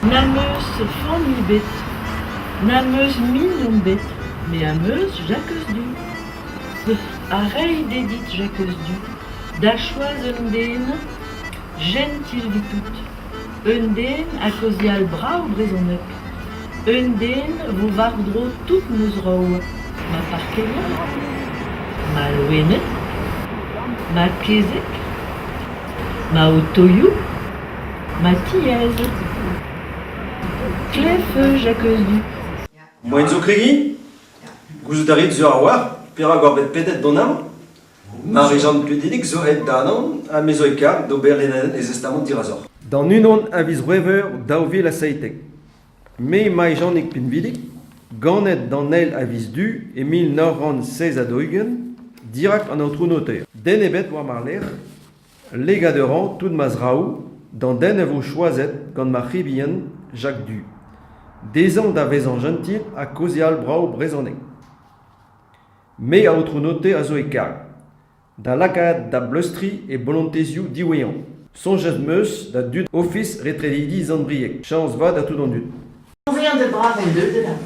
Nameuse fan mi bet, nameuse mignon bet, mais ameuse Jacques du. Arreille d'édite Jacques du, d'achoise undén, gentil vitout. Undén a cosial brau brezonep. Undén vous vardro tout meus rao. Ma parkelia, ma loenet, ma kezek, ma otoyou, ma tièze. Clef Jacques du. Moin zo kregi, gouzout a rit zo ar war, pera gorbet pedet donam, Marie-Jeanne Pludilik zo et danan, a mezo e kar d'ober lenaden ez estamont dirazor. Dan unan a viz rever daouve la saitek. Me Marie-Jeanne ek pinvidik, ganet dan el a viz du e 1916 a doigen, dirak an outro noter. Den ebet war mar ler, lega de ran tout maz raou, dan den e vo choazet gant ma c'hibien Jacques du. Dezan da vezan gentil a kozial brau brezonek. Me a outro note a zo e kar. Da lakaat da blustri e bolonteziou diweyan. Sonjez meus da dud office retredidi zandbriek. Chance va da tout an dud. On vient de bras 22 de la main.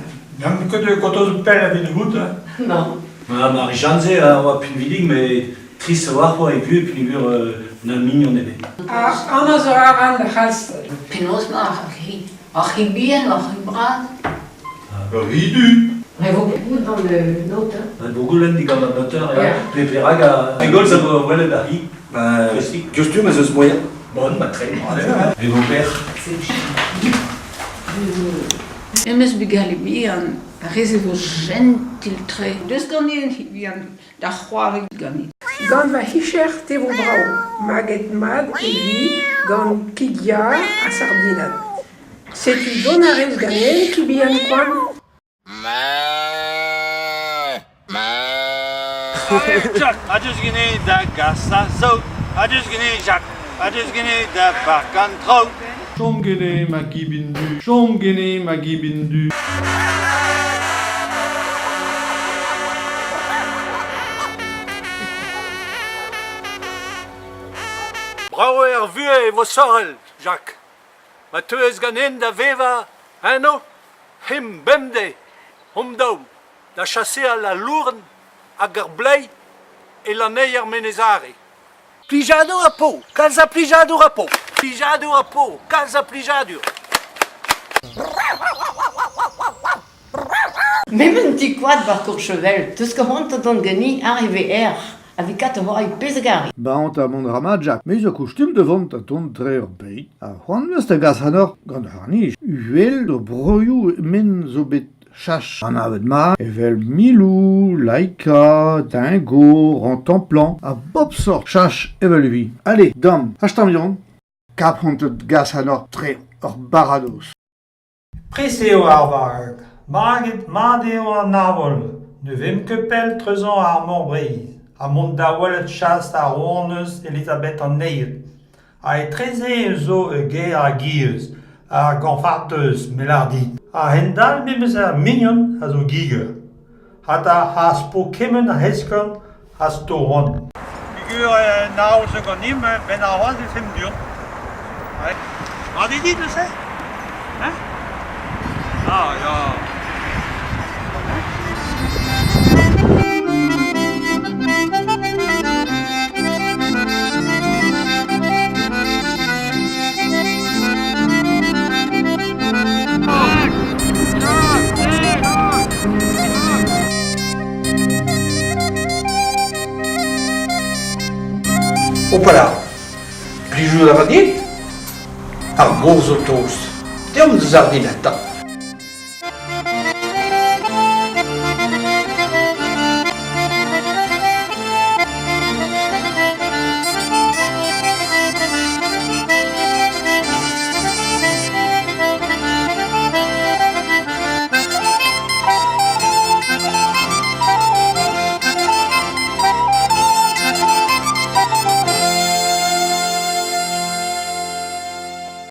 Gant ket eo kotoz pel a vin gout, Non. Marie-Jeanne ze a oa pinvidik, me tris a war po e pu, pinigur na mignon ebe. Anna zo aran de halster. Penaos ma ar bien, ar brad. ridu. Mais vous dans le note. Bogoulen di gant an noteur, Ja. pleperag a rigol za bo welet a hi. Ba, Festik. gustum ez eus moyen. Bon, ma tre. E vo per. Emes bigali bihan, a rezevo gentil tre. Deus ganien bihan, da c'hoari ganit. Gant va hicher te vo brau. Maget mad e vi gant kidia a sardinat. Setu don a rez ganen ki bihan kwan. Jack, adjus gine da gasa zo. Adjus gine Jack, adjus gine da barkan tro. Chom gene ma gibindu, chom gene ma gibindu. Bravo er vue vo sorel, Jack. Ma teuez ganen da veva, ano, him bemde, homdou, da chasse a la lourn, hag ar blei, e la neier menezare. Plijado a po, kalza plijado a po. Plijado a po, kalza plijado. Même un petit quad par Courchevel, tout ce que hont don gani arrivé avec 4 horas pesgari. Baont a mont rama Jack, me zo koustum devant a ton tre ur peit. A c'hoant meus da gas hanor gant harnij. Uvel do broioù men zo bet chach. An avet ma, evel milou, laika, dingo, rantamplan, a bob sort chach evel vi. Allez, dam, hachtam yon, kap hont gas hanor tre ur barados. Preseo ar varag. Maget madeo an avol. Ne vem ket pel treuzan ar morbreiz. A mont da welet chast ar rourneus Elisabeth an neir. A e treze zo e ger a giez, a ganfarteus melardit. A hendal memes a mignon a zo giger. Hata has po kemen a heskon a storon. Figur naou se ganim, ben a oaz e sem dur. Ma di dit le se? Ah, ja. Opala, plijou da radit, ar gourz o toast. Deom da zardinetta.